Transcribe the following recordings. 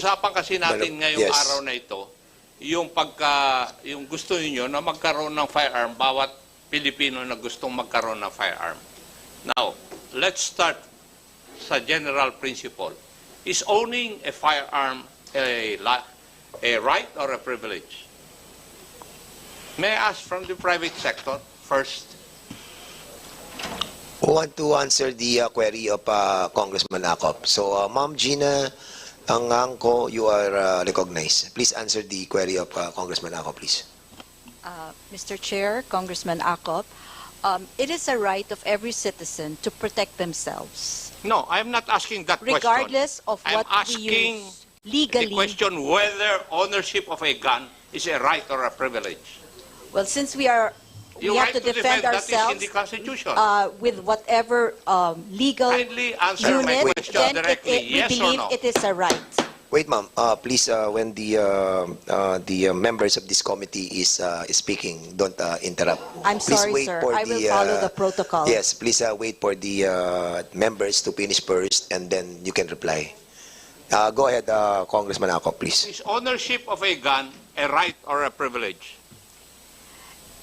Usapan kasi natin ngayong Yes. araw na ito, yung gusto niyo na magkaroon ng firearm, bawat Pilipino na gustong magkaroon ng firearm. Now, let's start sa general principle. Is owning a firearm a right or a privilege? May I ask from the private sector first? Who want to answer the query of Congressman Acop? So, Ma'am Gina Angangco, you are recognized. Please answer the query of Congressman Acop, please. Mr. Chair, Congressman Acop, it is a right of every citizen to protect themselves, No, I'm not asking that question. regardless of I'm what we asking use the legally. question whether ownership of a gun is a right or a privilege. Well, since we You have right to defend that is in ourselves the Constitution. with whatever legal Kindly answer my unit, question then directly, we yes or believe no? it is a right. Wait, Ma'am. Please, when the members of this committee is speaking, don't interrupt. I'm Please sorry, wait sir. for I will the, follow the protocol. Yes, please wait for the members to finish first, and then you can reply. Go ahead, Congressman Acop, please. Is ownership of a gun a right or a privilege?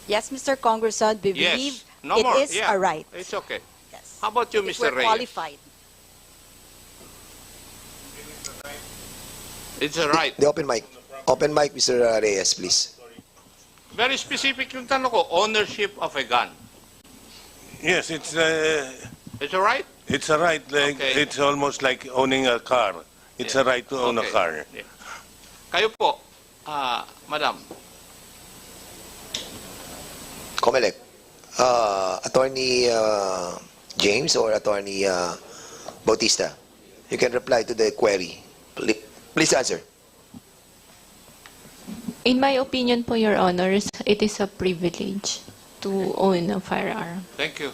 Yes, Mr. Congressman, we Yes. believe No it more. is Yeah. a right. It's okay. Yes. How about you, If Mr. we're Reyes? qualified. It's a right. The open mic. Open mic, Mr. Reyes, please. Very specific yung tanong ko, ownership of a gun. Yes, It's a right? it's a right. Like, Okay. It's almost like owning a car. It's a right to own a Okay. car. Yeah. Kayo po, Madam, Comelec. Attorney James or Attorney Bautista, you can reply to the query. Please answer. In my opinion po, Your Honors, it is a privilege to own a firearm. thank you.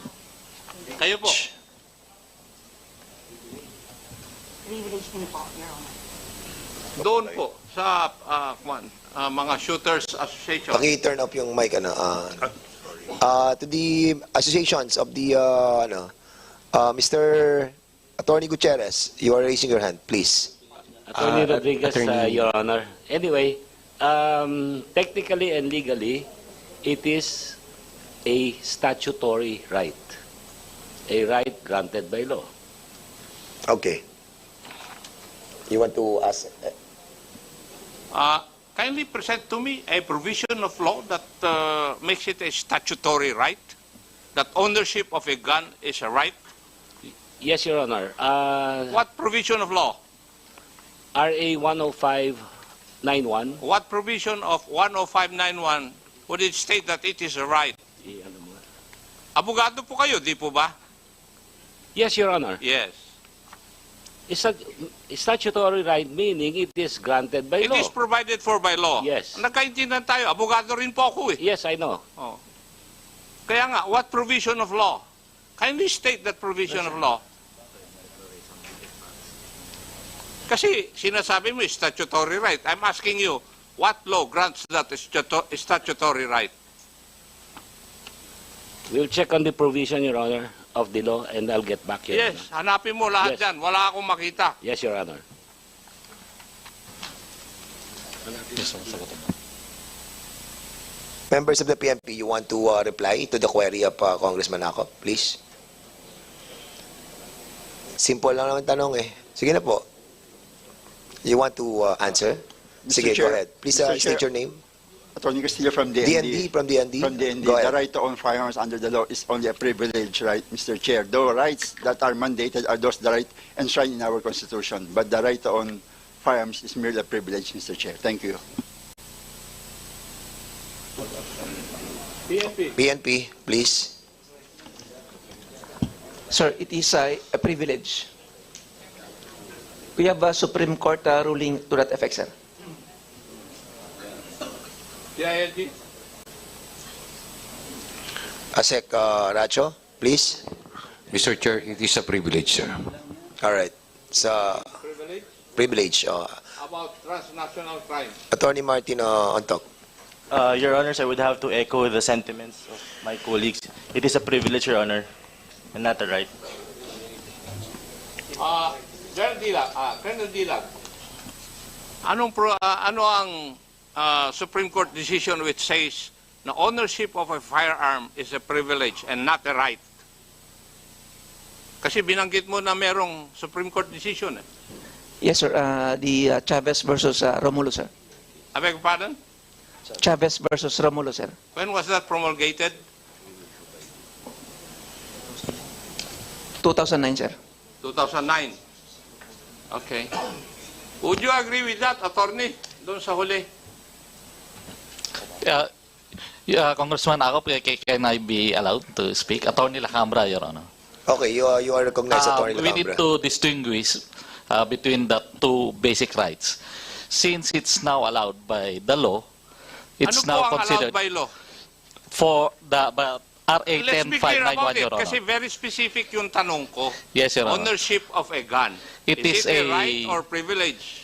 Kayo po. Doon po sa mga shooters association. Paki-turn up yung mic, to the associations of the, Mr. Attorney Gutierrez, you are raising your hand, please. Attorney Rodriguez, Your Honor. Anyway, technically and legally, it is a statutory right. A right granted by law. Okay. You want to ask? Kindly present to me a provision of law that makes it a statutory right, that ownership of a gun is a right. Yes, Your Honor. What provision of law? RA 10591. What provision of 10591 would it state that it is a right? Abogado po kayo, di po ba? Yes, Your Honor. Yes. It's a statutory right, meaning it is granted by It law. is provided for by law. Yes. Nagkaintindihan tayo. Abogado rin po ako eh. Yes, I know. Oh. Kaya nga, what provision of law? Kindly state that provision of law. Kasi sinasabi mo statutory right. I'm asking you, what law grants that statutory right? We'll check on the provision, Your Honor, of the law, and I'll get back, Your Yes, Honor. hanapin mo lahat Yes. dyan. Wala akong makita. Yes, Your Honor. Members of the PNP, you want to reply to the query of Congressman Acop, please? Simple lang naman tanong eh. Sige na po. You want to answer? Mr. Sige, Chair, go ahead. Please Mr. state Chair. your name. Attorney Castillo from DND. From DND? From DND. Go The ahead. right to own firearms under the law is only a privilege, right, Mr. Chair? The rights that are mandated are those the right enshrined in our Constitution. But the right to own firearms is merely a privilege, Mr. Chair. Thank you. PNP, please. Sir, it is a privilege. We have a Supreme Court ruling to that effect, sir. DILG? Asek Racho, please. Mr. Chair, it is a privilege, sir. All right. So, privilege. About transnational crime. Attorney Martin Ontok. Your Honors, I would have to echo the sentiments of my colleagues. It is a privilege, Your Honor, and not a right. Colonel Dilag, Ano ang Supreme Court decision which says na ownership of a firearm is a privilege and not a right? Kasi binanggit mo na merong Supreme Court decision. Eh. Yes, sir. The Chavez versus Romulo, sir. I beg your pardon? Chavez versus Romulo, sir. When was that promulgated? 2009, sir. 2009. Okay. Would you agree with that, attorney? Doon sa huli. Congressman Akop, can I be allowed to speak? Attorney Lacambra, Your Honor. Okay, you are recognized, Attorney We need Lacambra. to distinguish between the two basic rights. Since it's now allowed by the law, it's Ano po now ang considered allowed by law? for the RA Let's be clear about 10591, it, Your Honor. kasi very specific yung tanong ko. Yes, Your Honor. Ownership of a gun. It is is it a a- right or privilege?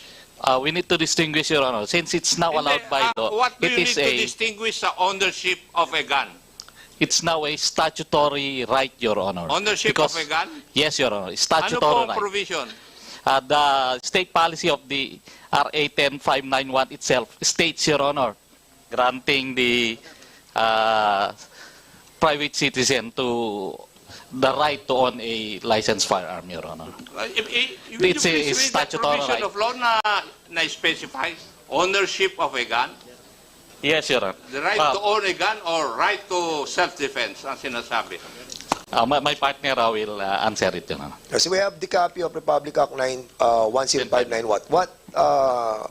We need to distinguish, Your Honor. Since it's now allowed by law, What do it you is need to a distinguish sa ownership of a gun? it's now a statutory right, Your Honor. Ownership Because- of a gun? Yes, Your Honor. Ano po Statutory ang right. provision? The state policy of the RA 10591 itself states, Your Honor, granting the private citizen to the right to own a licensed firearm, Your Honor. Will you It's a please read that statutory provision right. of law na specifies ownership of a gun? Yes, Your Honor. The right to own a gun or right to self-defense ang sinasabi. My partner will answer it, Your Honor. So we have the copy of Republic Act 10591. What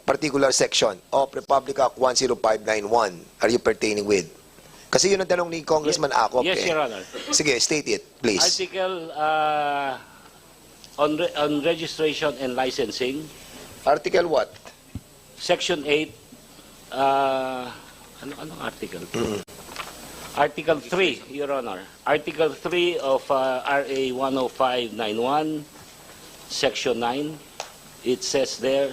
particular section of Republic Act 10591 are you pertaining with? Kasi yun ang tanong ni Congressman Akop. Yes, Your Honor. Sige, state it, please. Article on registration and licensing, Article what? Section 8, anong article? Article 3, Your Honor. Article 3 of RA 10591, Section 9, it says there,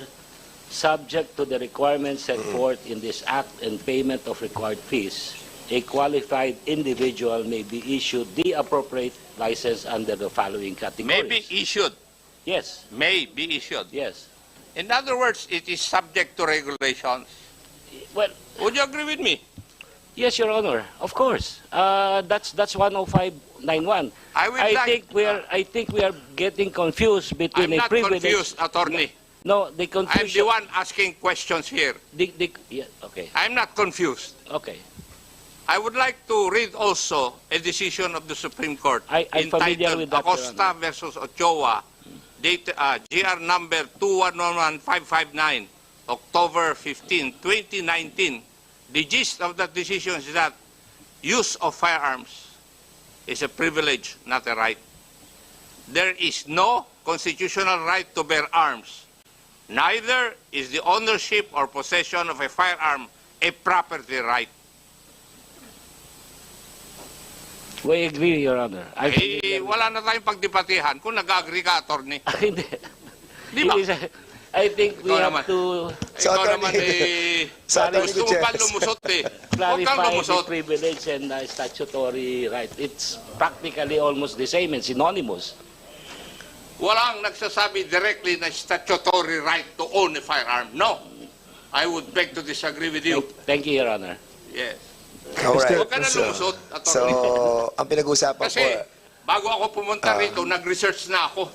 subject to the requirements set forth in this Act and payment of required fees, a qualified individual may be issued the appropriate license under the following categories. May be issued. Yes, May be issued. yes. In other words, it is subject to regulations. Well, Would you agree with me? yes, Your Honor. Of course. That's 10591. I think we are getting confused I'm between a not privilege. confused, attorney. No, the I'm confusion. the one asking questions here. Yeah, okay. I'm not confused. Okay. I would like to read also a decision of the Supreme Court I'm familiar entitled with that, Your Acosta versus Ochoa, date, GR number 2111559, October 15, 2019. The gist of that decision is that use of firearms is a privilege, not a right. There is no constitutional right to bear arms. Neither is the ownership or possession of a firearm a property right. We agree, Your Honor. I'm Eh, familiar with- wala na tayong pagdebatihan kung nag-agree ka, attorney. Hindi. Di ba? It is- I think we Ikaw have naman. to So, Ikaw attorney- naman eh, Sa attorney gusto mo pa Gutierrez. lumusot eh. Huwag kang clarify the lumusot. privilege and statutory right. It's practically almost the same and synonymous. Walang nagsasabi directly na statutory right to own a firearm. No. I would beg to disagree with you. Thank you, Your Honor. Yes. Alright. Huwag ka na lumusot, So, attorney. ang pinag-uusapan Kasi po, bago ako pumunta rito, nag-research na ako.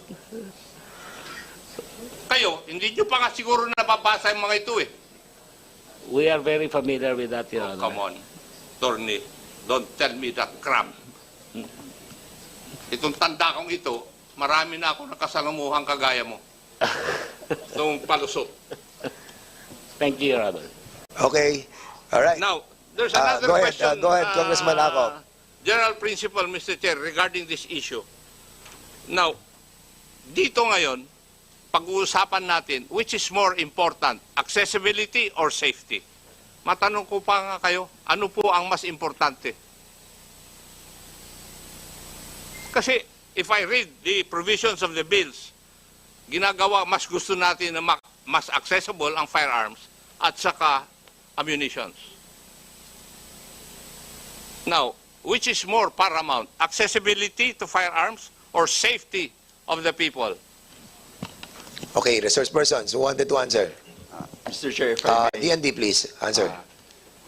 Kayo, hindi nyo pa nga siguro nababasa yung mga ito eh. We are very familiar with that, Your Oh, Honor. come on, attorney. Don't tell me that crap. Itong tanda kong ito, marami na ako nakasalamuhang kagaya mo. Itong palusot. Thank you, Your Honor. okay. Alright. Now, there's another go ahead, question. go ahead, Congressman Akop. General principle, Mr. Chair, regarding this issue. Now, dito ngayon, pag-uusapan natin, which is more important, accessibility or safety? Matanong ko pa nga kayo, ano po ang mas importante? Kasi, if I read the provisions of the bills, ginagawa, mas gusto natin na mas accessible ang firearms at saka ammunitions. Now, which is more paramount? Accessibility to firearms or safety of the people? Okay, resource persons who wanted to answer. Mr. Chair, if I may. DND, please, answer.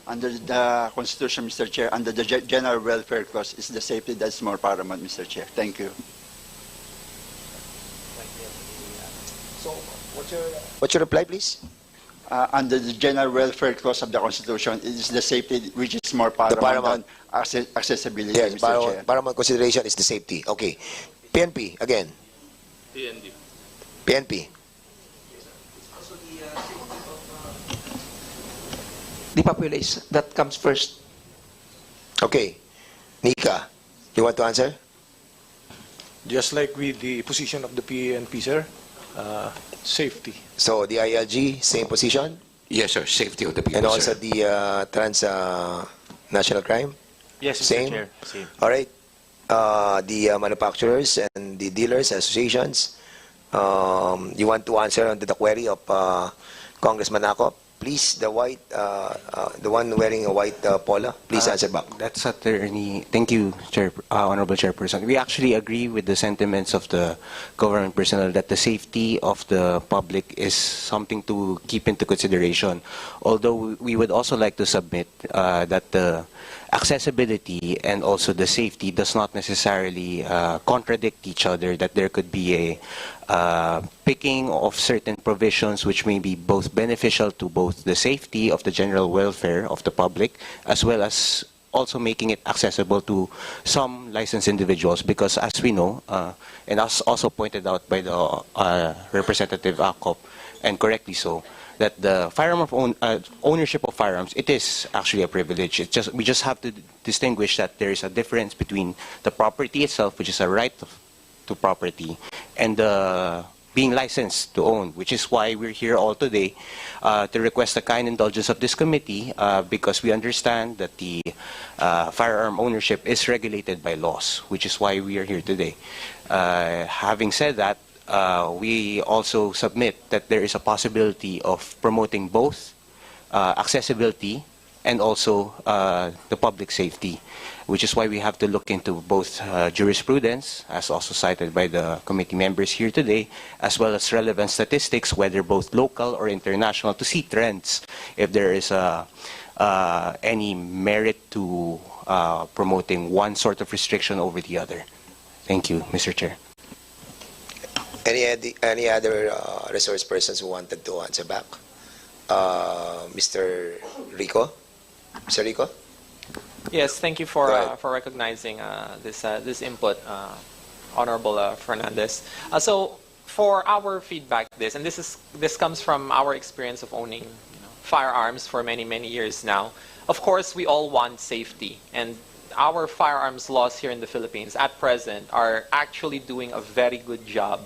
Under the Constitution, Mr. Chair, under the General Welfare Clause, is the safety that's more paramount, Mr. Chair. Thank you. What's your reply, please? Under the General Welfare Clause of the Constitution, it is the safety which is more paramount, paramount. than accessibility, Yes, Mr. Chair. paramount consideration is the safety. Okay. PNP, again. TND. PNP. The population, that comes first. Okay. Nika, you want to answer? Just like with the position of the PNP, sir, safety. So the ILG, same position? Yes, sir. Safety of the people, And also sir. the national crime? Yes, Mr. Same? Chair. Same. All right. The manufacturers and the dealers associations, you want to answer under the query of Congressman Akop? Please, the one wearing a white polo, please answer back. That's attorney. Thank you, Honorable Chairperson. We actually agree with the sentiments of the government personnel that the safety of the public is something to keep into consideration. Although we would also like to submit that the accessibility and also the safety does not necessarily contradict each other, that there could be a picking of certain provisions which may be both beneficial to both the safety of the general welfare of the public as well as also making it accessible to some licensed individuals, because as we know, and as also pointed out by the Representative Akop, and correctly so, that the ownership of firearms, it is actually a privilege. We just have to distinguish that there is a difference between the property itself, which is a right to property, and being licensed to own, which is why we're here all today to request the kind indulgence of this committee, because we understand that the firearm ownership is regulated by laws, which is why we are here today. Having said that, we also submit that there is a possibility of promoting both accessibility and also the public safety, which is why we have to look into both jurisprudence, as also cited by the committee members here today, as well as relevant statistics, whether both local or international, to see trends, if there is any merit to promoting one sort of restriction over the other. Thank you, Mr. Chair. Any other resource persons who wanted to answer back? Mr. Rico? Mr. Rico? Yes, thank you for recognizing this input, Honorable Fernandez. So for our feedback, this comes from our experience of owning firearms for many years now. Of course, we all want safety, and our firearms laws here in the Philippines at present are actually doing a very good job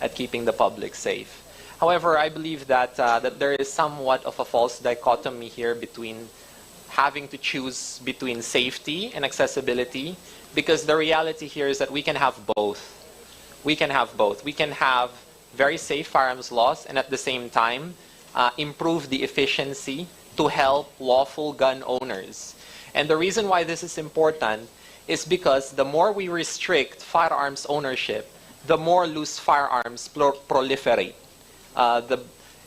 at keeping the public safe. However, I believe that there is somewhat of a false dichotomy here between having to choose between safety and accessibility, because the reality here is that we can have both. We can have both. We can have very safe firearms laws and at the same time improve the efficiency to help lawful gun owners. And the reason why this is important is because the more we restrict firearms ownership, the more loose firearms proliferate.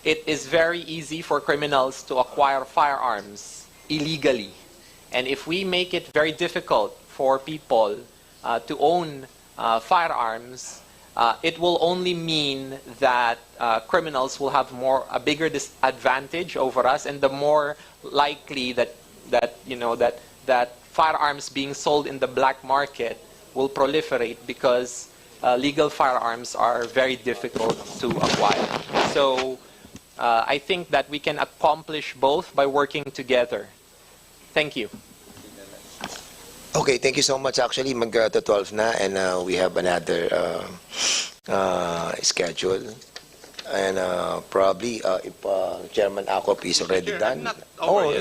It is very easy for criminals to acquire firearms illegally. And if we make it very difficult for people to own firearms, it will only mean that criminals will have a bigger disadvantage over us, and the more likely that firearms being sold in the black market will proliferate, because legal firearms are very difficult to acquire. So I think that we can accomplish both by working together. Thank you. Okay, thank you so much. Actually, mag-12 na, and we have another schedule. And probably, if Chairman Akop is already done.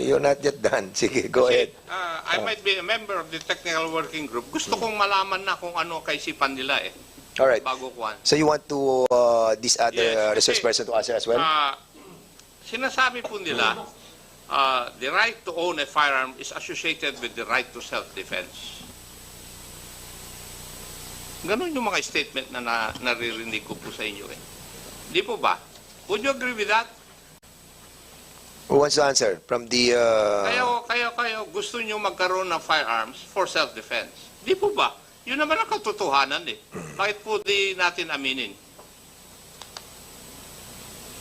You're not yet done. Sige, go ahead. I might be a member of the technical working group. Gusto kong malaman na kung ano kaisipan nila eh. All right. Bago kuwan. So you want to this other resource person to answer as well? Sinasabi po nila, the right to own a firearm is associated with the right to self-defense. Ganon yung mga statement na naririnig ko po sa inyo eh. Di po ba? Would you agree with that? Who wants to answer? From the... Kayo gusto nyo magkaroon ng firearms for self-defense. Di po ba? Yun naman ang katotohanan eh. Bakit po di natin aminin?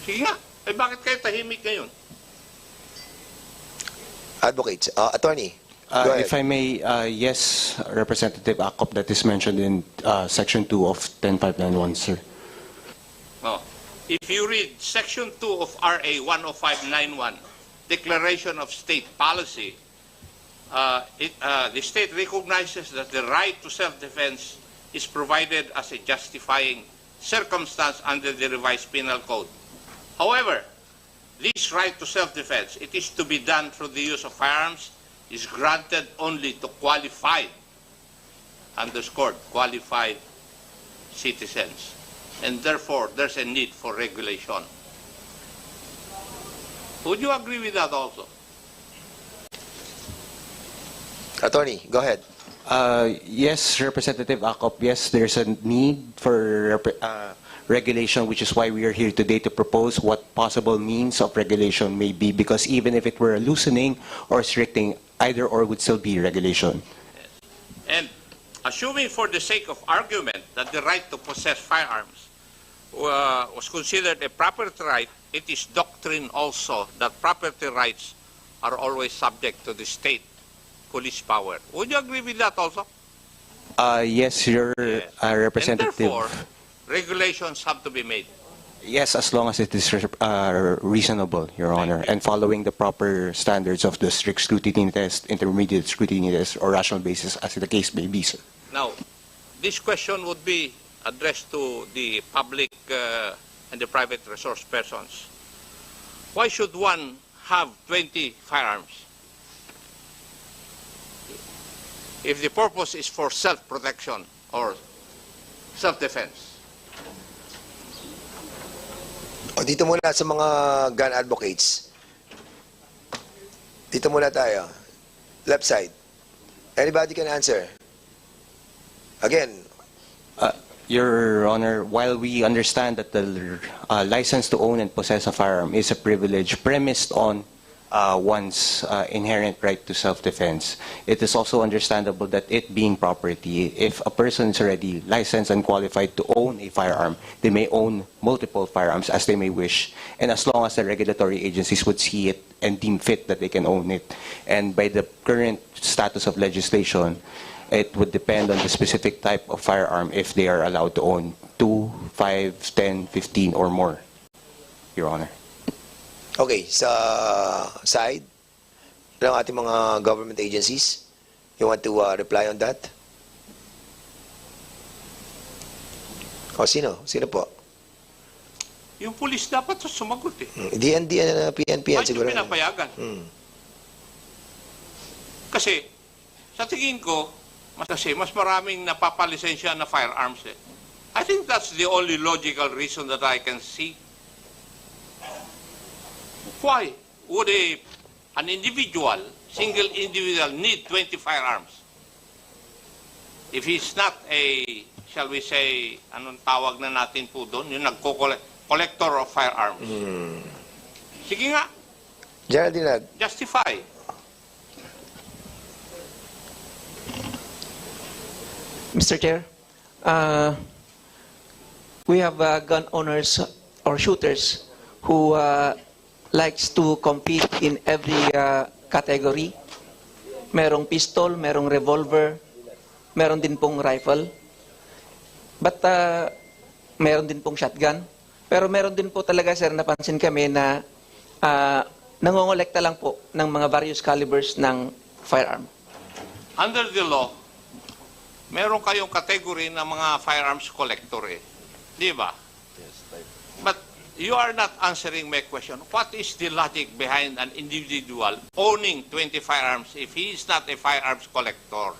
Sige nga. Eh bakit kayo tahimik ngayon? Advocates. Attorney, go ahead. If I may, yes, Representative Acop, that is mentioned in Section 2 of 10591, sir. Oh. If you read Section 2 of RA 10591, Declaration of State Policy, the state recognizes that the right to self-defense is provided as a justifying circumstance under the revised penal code. However, this right to self-defense, it is to be done through the use of firearms, is granted only to qualified, underscored, qualified citizens. And therefore, there's a need for regulation. Would you agree with that also? Attorney, go ahead. Yes, Representative Acop, yes, there's a need for regulation, which is why we are here today to propose what possible means of regulation may be, because even if it were a loosening or restricting, either or would still be regulation. Yes. And assuming for the sake of argument that the right to possess firearms was considered a property right, it is doctrine also that property rights are always subject to the state police power. Would you agree with that also? Yes, your Representative. And therefore, regulations have to be made. Yes, as long as it is reasonable, Your Honor, and following the proper standards of the strict scrutiny test, intermediate scrutiny test, or rational basis, as the case may be, sir. Now, this question would be addressed to the public and the private resource persons. Why should one have 20 firearms if the purpose is for self-protection or self-defense? O, dito muna sa mga gun advocates. Dito muna tayo. Left side. Anybody can answer. Again. Your Honor, while we understand that the license to own and possess a firearm is a privilege premised on one's inherent right to self-defense, it is also understandable that it being property, if a person is already licensed and qualified to own a firearm, they may own multiple firearms as they may wish, and as long as the regulatory agencies would see it and deem fit that they can own it. And by the current status of legislation, it would depend on the specific type of firearm if they are allowed to own 2, 5, 10, 15, or more, Your Honor. Okay, sa side ng ating mga government agencies, you want to reply on that? O, sino? Sino po? Yung police dapat sumagot eh. DND, PNP, Bakit siguro. yung pinapayagan? Kasi, sa tingin ko, mas maraming napapalisensya na firearms eh. I think that's the only logical reason that I can see. Why would an individual, single individual, need 20 firearms? If he's not a, shall we say, anong tawag na natin po doon, yung collector of firearms. Sige nga. Geraldine, Justify. Mr. Chair, we have gun owners or shooters who likes to compete in every category. Merong pistol, merong revolver, meron din pong rifle. But meron din pong shotgun. Pero meron din po talaga, sir, napansin kami na nangongolekta lang po ng mga various calibers ng firearm. Under the law, meron kayong category ng mga firearms collector eh. Di ba? But you are not answering my question. What is the logic behind an individual owning 20 firearms if he is not a firearms collector?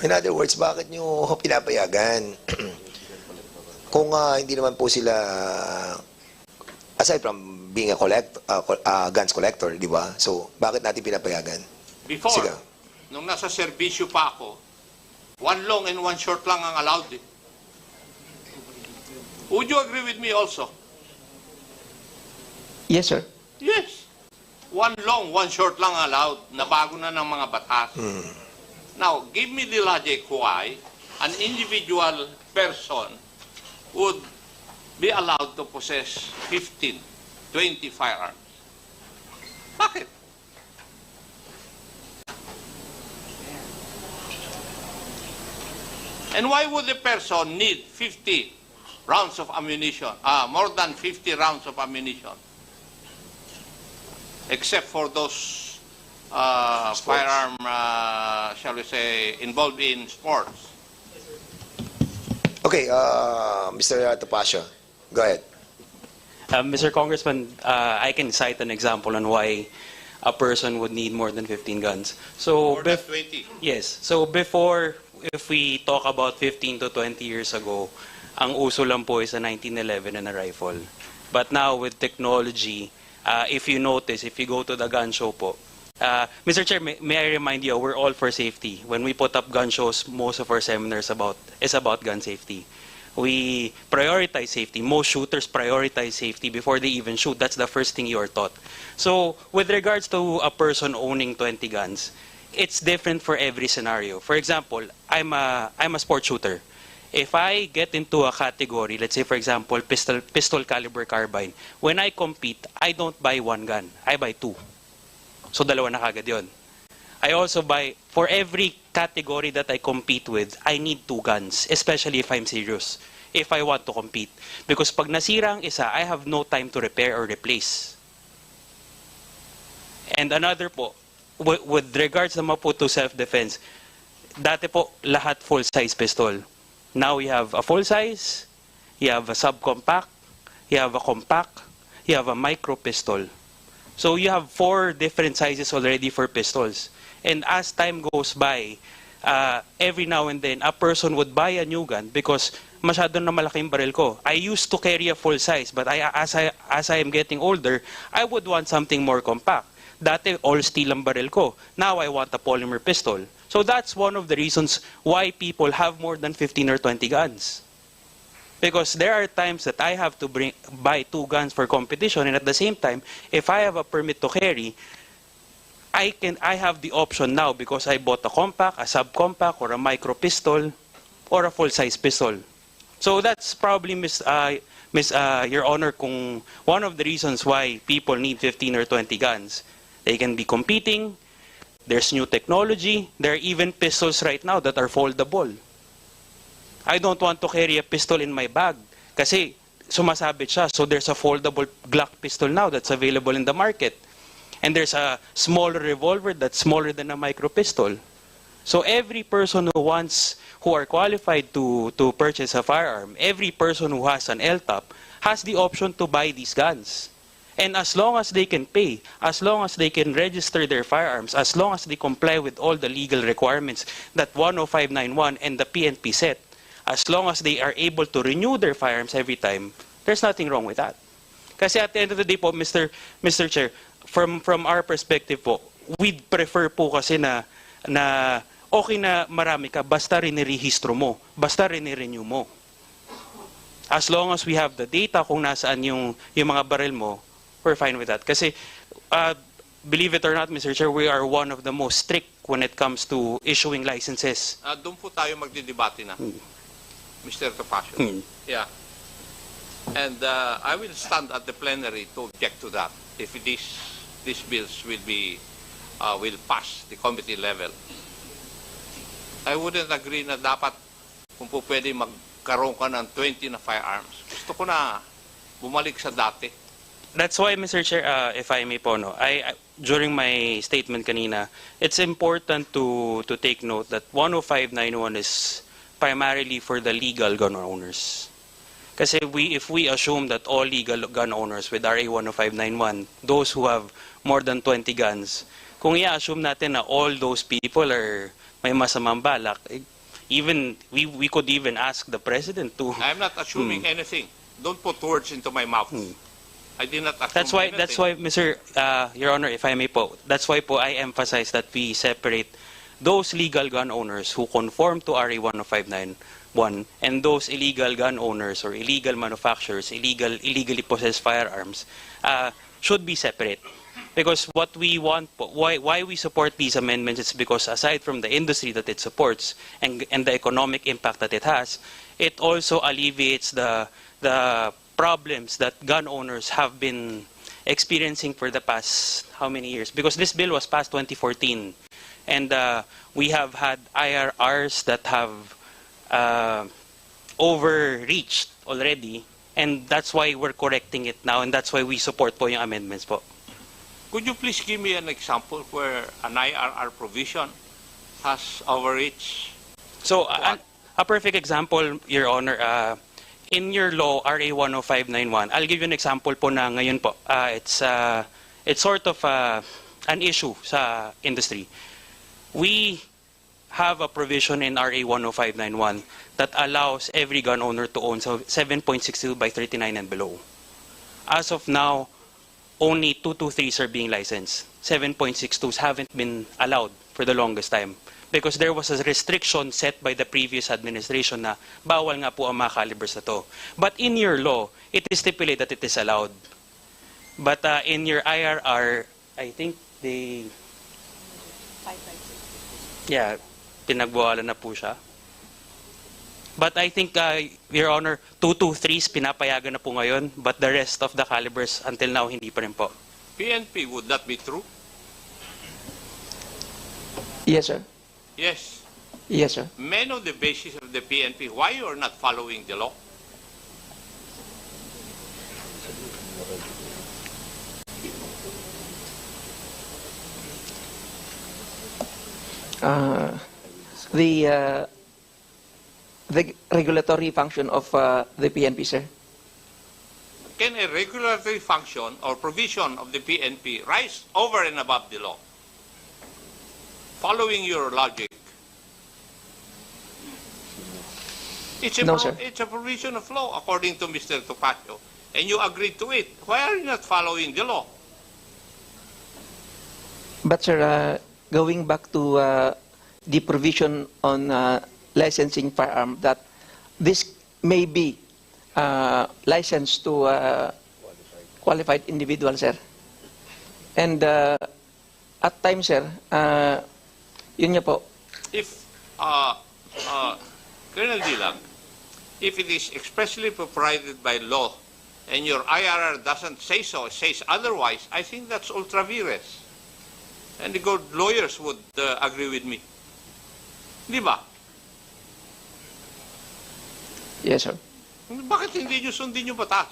in other words, bakit nyo pinapayagan? Kung hindi naman po sila, aside from being a guns collector, di ba? So, bakit natin pinapayagan? Before, Sige. nung nasa serbisyo pa ako, one long and one short lang ang allowed eh. Would you agree with me also? Yes, sir. Yes. One long, one short lang allowed. Nabago na ng mga batas. Now, give me the logic why an individual person would be allowed to possess 15, 20 firearms. Bakit? And why would a person need 50 rounds of ammunition, more than 50 rounds of ammunition? Except for those firearm, shall we say, involved in sports. Okay, Mr. Topacio, go ahead. Mr. Congressman, I can cite an example on why a person would need more than 15 guns. So, More than 20. yes. So before, if we talk about 15 to 20 years ago, ang uso lang po is a 1911 and a rifle. But now with technology, if you notice, if you go to the gun show po, Mr. Chair, may I remind you, we're all for safety. When we put up gun shows, most of our seminars is about gun safety. We prioritize safety. Most shooters prioritize safety before they even shoot. That's the first thing you are taught. So with regards to a person owning 20 guns, it's different for every scenario. For example, I'm a sport shooter. If I get into a category, let's say for example, pistol caliber carbine, when I compete, I don't buy one gun. I buy two. So dalawa na kagad yun. I also buy, for every category that I compete with, I need two guns, especially if I'm serious, if I want to compete. Because pag nasira ang isa, I have no time to repair or replace. And another po, with regards naman po to self-defense, dati po lahat full-size pistol. Now we have a full-size, you have a subcompact, you have a compact, you have a micro pistol. So you have 4 different sizes already for pistols. And as time goes by, every now and then, a person would buy a new gun because masyado na malaking baril ko. I used to carry a full size, but as I am getting older, I would want something more compact. Dati, all steel ang baril ko. Now I want a polymer pistol. So that's one of the reasons why people have more than 15 or 20 guns. Because there are times that I have to buy 2 guns for competition, and at the same time, if I have a permit to carry, I have the option now because I bought a compact, a subcompact, or a micro pistol, or a full-size pistol. So that's probably, Your Honor, kung one of the reasons why people need 15 or 20 guns. They can be competing. There's new technology. There are even pistols right now that are foldable. I don't want to carry a pistol in my bag kasi sumasabit siya. So there's a foldable Glock pistol now that's available in the market. And there's a smaller revolver that's smaller than a micro pistol. So every person who are qualified to purchase a firearm, every person who has an LTOP has the option to buy these guns. And as long as they can pay, as long as they can register their firearms, as long as they comply with all the legal requirements that 10591 and the PNP set, as long as they are able to renew their firearms every time, there's nothing wrong with that. Kasi at the end of the day po, Mr. Chair, from our perspective po, we'd prefer po kasi na okay na marami ka, basta rinirehistro mo, basta rini-renew mo. As long as we have the data kung nasaan yung mga baril mo, we're fine with that. Kasi, believe it or not, Mr. Chair, we are one of the most strict when it comes to issuing licenses. Doon po tayo magdidebate na, Mr. Topacio. Yeah. And I will stand at the plenary to object to that if these bills will pass the committee level. I wouldn't agree na dapat kung po pwede magkaroon ka ng 20 na firearms. Gusto ko na bumalik sa dati. That's why, Mr. Chair, if I may po, no, during my statement kanina, it's important to take note that 10591 is primarily for the legal gun owners. Kasi if we assume that all legal gun owners with RA 10591, those who have more than 20 guns, kung i-assume natin na all those people are may masamang balak, even we could even ask the president to. I'm not assuming anything. Don't put words into my mouth. I did not assume anything. That's why, Mr. Your Honor, if I may po, that's why po I emphasize that we separate those legal gun owners who conform to RA 105.9 one, and those illegal gun owners or illegal manufacturers, illegally possessed firearms, should be separate. Because what we want, why we support these amendments is because aside from the industry that it supports and the economic impact that it has, it also alleviates the problems that gun owners have been experiencing for the past how many years? Because this bill was passed 2014, and we have had IRRs that have overreached already, and that's why we're correcting it now, and that's why we support po yung amendments po. Could you please give me an example where an IRR provision has overreached? So, a perfect example, Your Honor, in your law, RA 10591, I'll give you an example po na ngayon po. It's sort of an issue sa industry. We have a provision in RA 10591 that allows every gun owner to own 7.62 by 39 and below. As of now, only 223s are being licensed. 7.62s haven't been allowed for the longest time because there was a restriction set by the previous administration na bawal nga po ang mga calibers na to. But in your law, it is stipulated that it is allowed. But in your IRR, I think they... Yeah, pinagbawalan na po siya. But I think, Your Honor, 223s pinapayagan na po ngayon, but the rest of the calibers until now hindi pa rin po. PNP, would that be true? Yes, sir. Yes. Yes, sir. May know the basis of the PNP, why you are not following the law? The regulatory function of the PNP, sir. Can a regulatory function or provision of the PNP rise over and above the law? Following your logic. It's a, No, sir. it's a provision of law according to Mr. Topacio, and you agreed to it. Why are you not following the law? But, sir, going back to the provision on licensing firearm, that this may be licensed to qualified individual, sir. And at times, sir, yun nga po. If, Colonel Dilag, if it is expressly provided by law and your IRR doesn't say so, says otherwise, I think that's ultra vires. And the good lawyers would agree with me. Di ba? Yes, sir. Bakit hindi nyo sundin yung batas?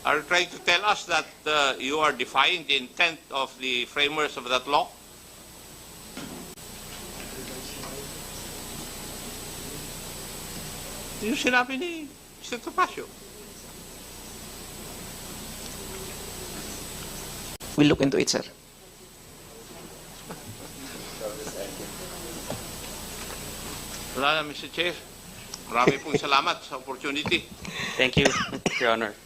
Are you trying to tell us that you are defying the intent of the framers of that law? Yung sinabi ni Mr. Topacio. We'll look into it, sir. Wala na, Mr. Chair. Marami pong salamat sa opportunity. Thank you, Your Honor.